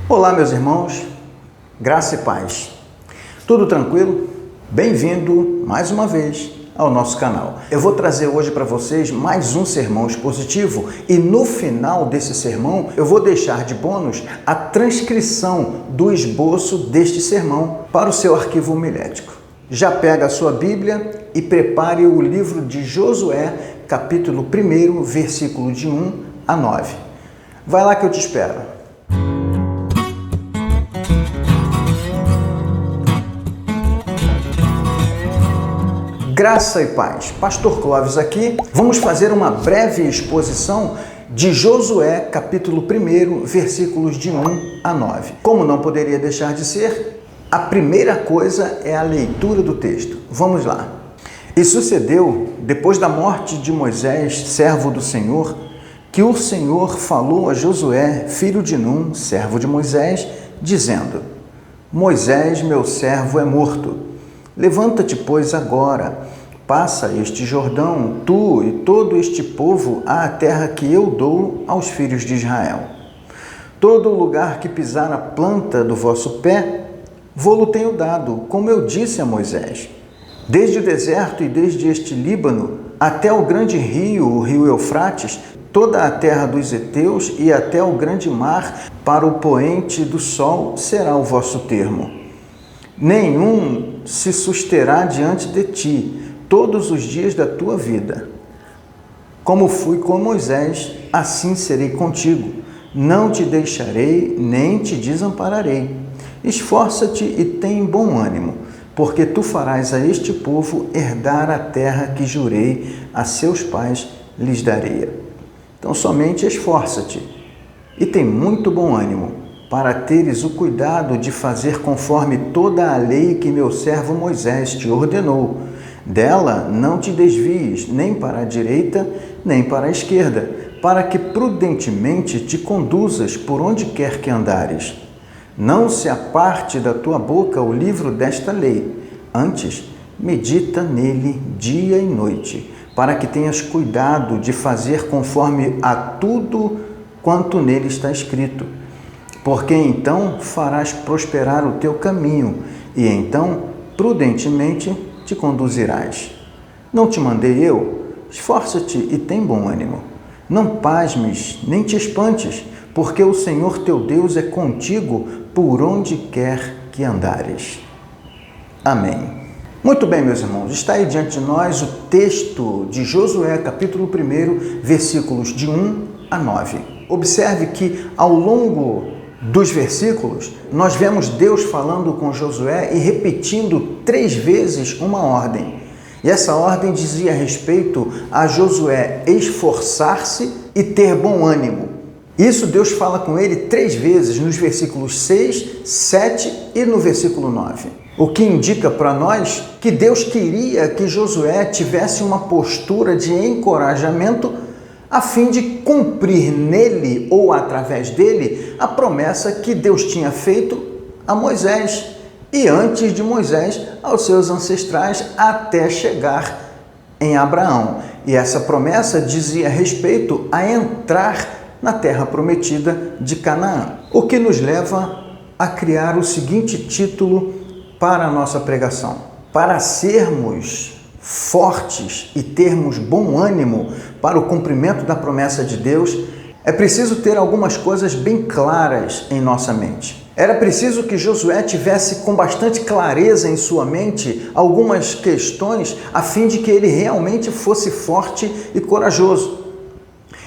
Olá, meus irmãos, graça e paz. Tudo tranquilo? Bem-vindo mais uma vez ao nosso canal. Eu vou trazer hoje para vocês mais um sermão expositivo e no final desse sermão eu vou deixar de bônus a transcrição do esboço deste sermão para o seu arquivo homilético. Já pega a sua Bíblia e prepare o livro de Josué, capítulo 1, versículo de 1 a 9. Vai lá que eu te espero. Graça e paz. Pastor Clóvis aqui. Vamos fazer uma breve exposição de Josué, capítulo 1, versículos de 1 a 9. Como não poderia deixar de ser, a primeira coisa é a leitura do texto. Vamos lá. E sucedeu, depois da morte de Moisés, servo do Senhor, que o Senhor falou a Josué, filho de Num, servo de Moisés, dizendo: Moisés, meu servo, é morto. Levanta-te, pois, agora, passa este Jordão, tu e todo este povo, à terra que eu dou aos filhos de Israel. Todo lugar que pisar a planta do vosso pé, vô-lo tenho dado, como eu disse a Moisés. Desde o deserto e desde este Líbano, até o grande rio, o rio Eufrates, toda a terra dos heteus e até o grande mar, para o poente do sol, será o vosso termo. Nenhum se susterá diante de ti todos os dias da tua vida. Como fui com Moisés, assim serei contigo. Não te deixarei, nem te desampararei. Esforça-te e tem bom ânimo, porque tu farás a este povo herdar a terra que jurei a seus pais lhes daria. Então somente esforça-te e tem muito bom ânimo, para teres o cuidado de fazer conforme toda a lei que meu servo Moisés te ordenou. Dela não te desvies, nem para a direita, nem para a esquerda, para que prudentemente te conduzas por onde quer que andares. Não se aparte da tua boca o livro desta lei, antes medita nele dia e noite, para que tenhas cuidado de fazer conforme a tudo quanto nele está escrito. Porque então farás prosperar o teu caminho, e então prudentemente te conduzirás. Não te mandei eu? Esforça-te e tem bom ânimo. Não pasmes, nem te espantes, porque o Senhor teu Deus é contigo por onde quer que andares. Amém. Muito bem, meus irmãos, está aí diante de nós o texto de Josué, capítulo 1, versículos de 1 a 9. Observe que ao longo dos versículos, nós vemos Deus falando com Josué e repetindo 3 vezes uma ordem. E essa ordem dizia respeito a Josué esforçar-se e ter bom ânimo. Isso Deus fala com ele 3 vezes, nos versículos 6, 7 e no versículo 9. O que indica para nós que Deus queria que Josué tivesse uma postura de encorajamento a fim de cumprir nele ou através dele a promessa que Deus tinha feito a Moisés e antes de Moisés aos seus ancestrais até chegar em Abraão. E essa promessa dizia respeito a entrar na terra prometida de Canaã. O que nos leva a criar o seguinte título para a nossa pregação: para sermos fortes e termos bom ânimo para o cumprimento da promessa de Deus, é preciso ter algumas coisas bem claras em nossa mente. Era preciso que Josué tivesse com bastante clareza em sua mente algumas questões a fim de que ele realmente fosse forte e corajoso.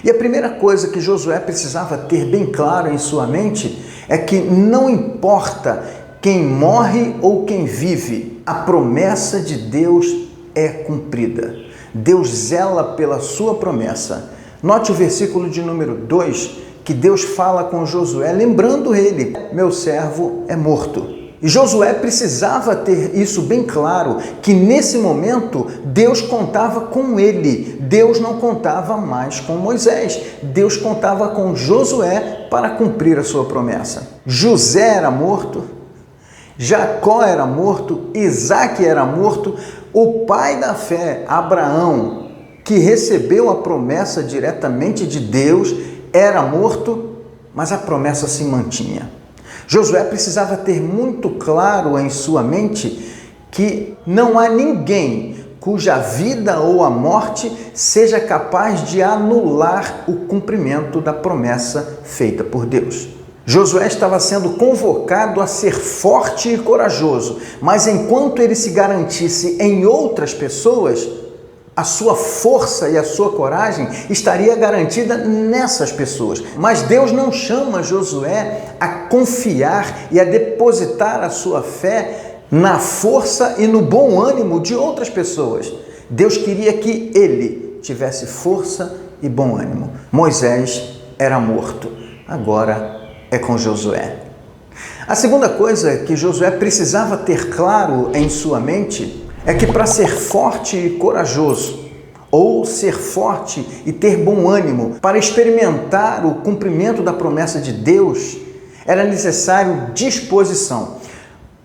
E a primeira coisa que Josué precisava ter bem claro em sua mente é que não importa quem morre ou quem vive, a promessa de Deus é cumprida. Deus zela pela sua promessa. Note o versículo de número 2, que Deus fala com Josué, lembrando ele: meu servo é morto. E Josué precisava ter isso bem claro, que nesse momento Deus contava com ele. Deus não contava mais com Moisés. Deus contava com Josué para cumprir a sua promessa. José era morto, Jacó era morto, Isaac era morto, o pai da fé, Abraão, que recebeu a promessa diretamente de Deus, era morto, mas a promessa se mantinha. Josué precisava ter muito claro em sua mente que não há ninguém cuja vida ou a morte seja capaz de anular o cumprimento da promessa feita por Deus. Josué estava sendo convocado a ser forte e corajoso, mas enquanto ele se garantisse em outras pessoas, a sua força e a sua coragem estaria garantida nessas pessoas. Mas Deus não chama Josué a confiar e a depositar a sua fé na força e no bom ânimo de outras pessoas. Deus queria que ele tivesse força e bom ânimo. Moisés era morto, agora é com Josué. A segunda coisa que Josué precisava ter claro em sua mente é que para ser forte e corajoso, ou ser forte e ter bom ânimo, para experimentar o cumprimento da promessa de Deus, era necessário disposição.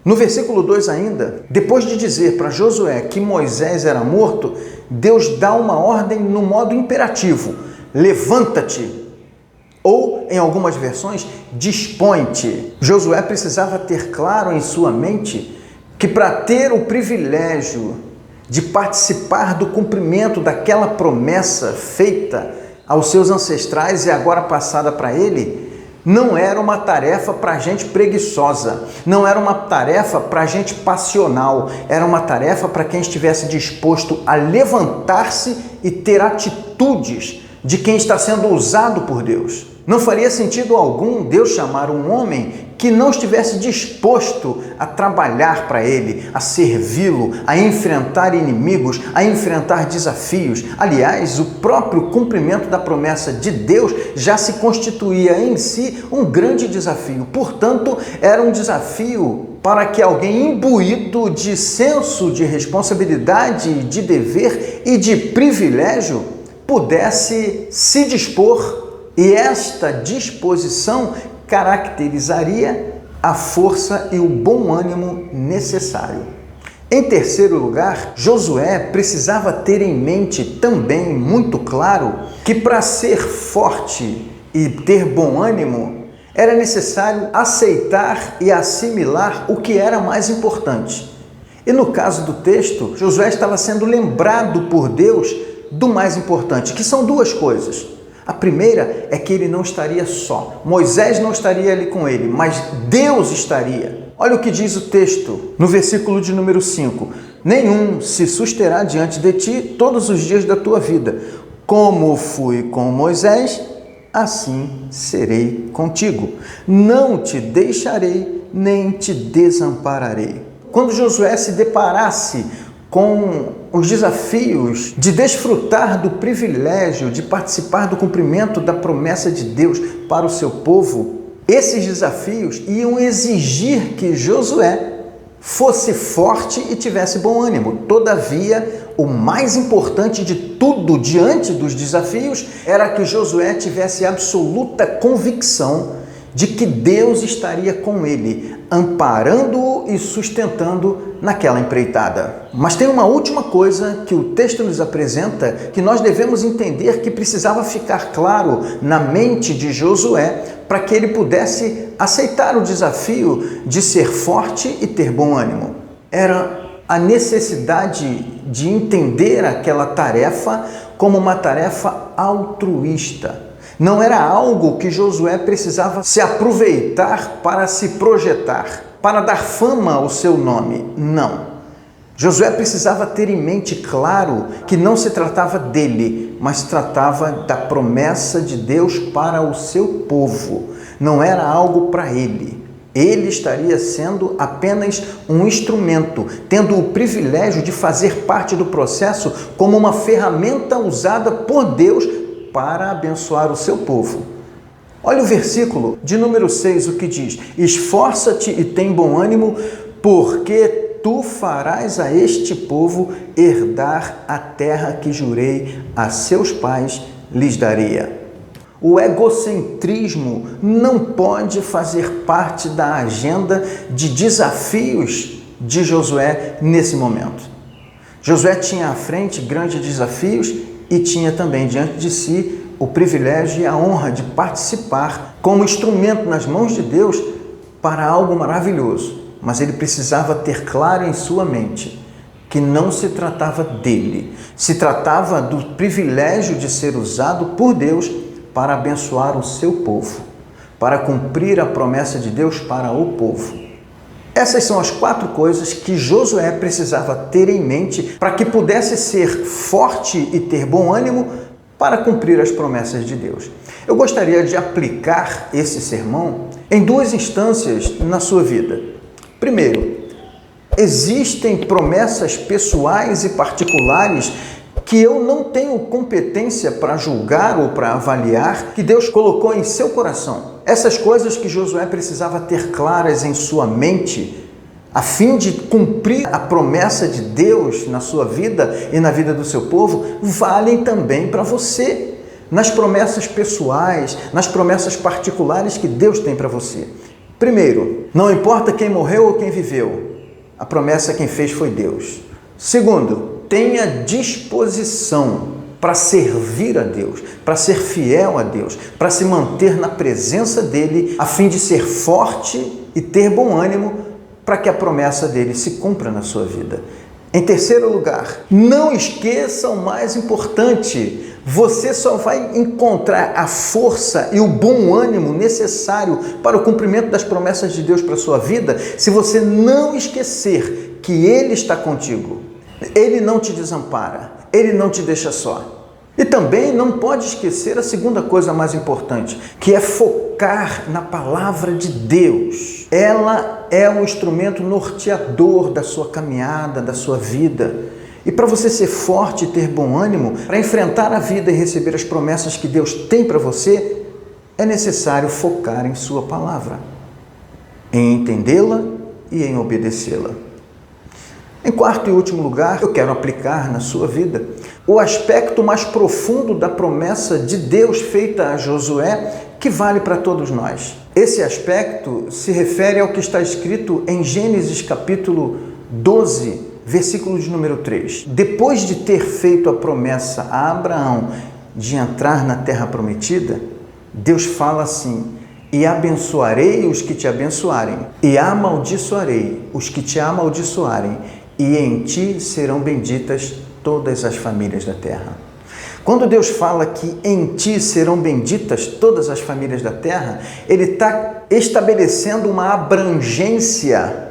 No versículo 2 ainda, depois de dizer para Josué que Moisés era morto, Deus dá uma ordem no modo imperativo: levanta-te. Ou, em algumas versões, dispõe-te. Josué precisava ter claro em sua mente que para ter o privilégio de participar do cumprimento daquela promessa feita aos seus ancestrais e agora passada para ele, não era uma tarefa para gente preguiçosa, não era uma tarefa para gente passional, era uma tarefa para quem estivesse disposto a levantar-se e ter atitudes de quem está sendo usado por Deus. Não faria sentido algum Deus chamar um homem que não estivesse disposto a trabalhar para Ele, a servi-lo, a enfrentar inimigos, a enfrentar desafios. Aliás, o próprio cumprimento da promessa de Deus já se constituía em si um grande desafio. Portanto, era um desafio para que alguém imbuído de senso de responsabilidade, de dever e de privilégio pudesse se dispor. E esta disposição caracterizaria a força e o bom ânimo necessário. Em terceiro lugar, Josué precisava ter em mente também muito claro que para ser forte e ter bom ânimo, era necessário aceitar e assimilar o que era mais importante. E no caso do texto, Josué estava sendo lembrado por Deus do mais importante, que são duas coisas. A primeira é que ele não estaria só. Moisés não estaria ali com ele, mas Deus estaria. Olha o que diz o texto no versículo de número 5. Nenhum se susterá diante de ti todos os dias da tua vida. Como fui com Moisés, assim serei contigo. Não te deixarei, nem te desampararei. Quando Josué se deparasse com os desafios de desfrutar do privilégio de participar do cumprimento da promessa de Deus para o seu povo, esses desafios iam exigir que Josué fosse forte e tivesse bom ânimo. Todavia, o mais importante de tudo diante dos desafios era que Josué tivesse absoluta convicção de que Deus estaria com ele, amparando-o e sustentando naquela empreitada. Mas tem uma última coisa que o texto nos apresenta que nós devemos entender que precisava ficar claro na mente de Josué para que ele pudesse aceitar o desafio de ser forte e ter bom ânimo. Era a necessidade de entender aquela tarefa como uma tarefa altruísta. Não era algo que Josué precisava se aproveitar para se projetar, para dar fama ao seu nome. Não. Josué precisava ter em mente claro que não se tratava dele, mas se tratava da promessa de Deus para o seu povo. Não era algo para ele. Ele estaria sendo apenas um instrumento, tendo o privilégio de fazer parte do processo como uma ferramenta usada por Deus para abençoar o seu povo. Olha o versículo de número 6, o que diz: esforça-te e tem bom ânimo, porque tu farás a este povo herdar a terra que jurei a seus pais lhes daria. O egocentrismo não pode fazer parte da agenda de desafios de Josué nesse momento. Josué tinha à frente grandes desafios e tinha também diante de si o privilégio e a honra de participar como instrumento nas mãos de Deus para algo maravilhoso, mas ele precisava ter claro em sua mente que não se tratava dele, se tratava do privilégio de ser usado por Deus para abençoar o seu povo, para cumprir a promessa de Deus para o povo. Essas são as 4 coisas que Josué precisava ter em mente para que pudesse ser forte e ter bom ânimo para cumprir as promessas de Deus. Eu gostaria de aplicar esse sermão em 2 instâncias na sua vida. Primeiro, existem promessas pessoais e particulares que eu não tenho competência para julgar ou para avaliar, que Deus colocou em seu coração. Essas coisas que Josué precisava ter claras em sua mente, a fim de cumprir a promessa de Deus na sua vida e na vida do seu povo, valem também para você, nas promessas pessoais, nas promessas particulares que Deus tem para você. Primeiro, não importa quem morreu ou quem viveu, a promessa quem fez foi Deus. Segundo, tenha disposição para servir a Deus, para ser fiel a Deus, para se manter na presença dele, a fim de ser forte e ter bom ânimo para que a promessa dele se cumpra na sua vida. Em terceiro lugar, não esqueça o mais importante: você só vai encontrar a força e o bom ânimo necessário para o cumprimento das promessas de Deus para a sua vida se você não esquecer que Ele está contigo. Ele não te desampara, Ele não te deixa só. E também não pode esquecer a segunda coisa mais importante, que é focar na palavra de Deus. Ela é um instrumento norteador da sua caminhada, da sua vida. E para você ser forte e ter bom ânimo, para enfrentar a vida e receber as promessas que Deus tem para você, é necessário focar em sua palavra, em entendê-la e em obedecê-la. Em quarto e último lugar, eu quero aplicar na sua vida o aspecto mais profundo da promessa de Deus feita a Josué, que vale para todos nós. Esse aspecto se refere ao que está escrito em Gênesis capítulo 12, versículo de número 3. Depois de ter feito a promessa a Abraão de entrar na terra prometida, Deus fala assim: e abençoarei os que te abençoarem, e amaldiçoarei os que te amaldiçoarem, e em ti serão benditas todas as famílias da terra. Quando Deus fala que em ti serão benditas todas as famílias da terra, Ele está estabelecendo uma abrangência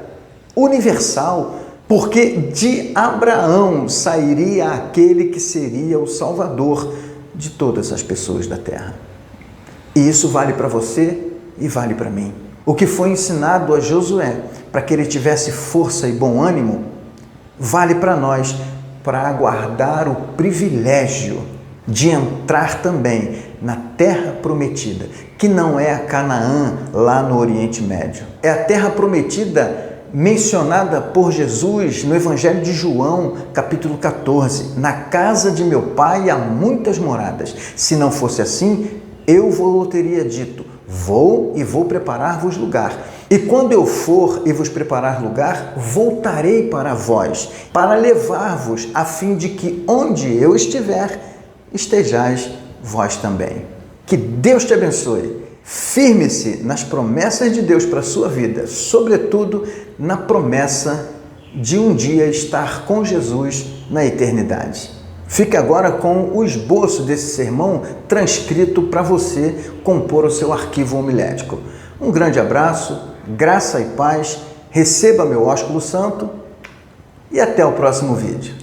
universal, porque de Abraão sairia aquele que seria o Salvador de todas as pessoas da terra. E isso vale para você e vale para mim. O que foi ensinado a Josué para que ele tivesse força e bom ânimo, vale para nós, para aguardar o privilégio de entrar também na terra prometida, que não é a Canaã lá no Oriente Médio. É a terra prometida mencionada por Jesus no Evangelho de João, capítulo 14. Na casa de meu pai há muitas moradas. Se não fosse assim, eu vos teria dito: vou e vou preparar-vos lugar. E quando eu for e vos preparar lugar, voltarei para vós, para levar-vos, a fim de que onde eu estiver, estejais vós também. Que Deus te abençoe. Firme-se nas promessas de Deus para a sua vida, sobretudo na promessa de um dia estar com Jesus na eternidade. Fique agora com o esboço desse sermão transcrito para você compor o seu arquivo homilético. Um grande abraço, graça e paz, receba meu ósculo santo e até o próximo vídeo.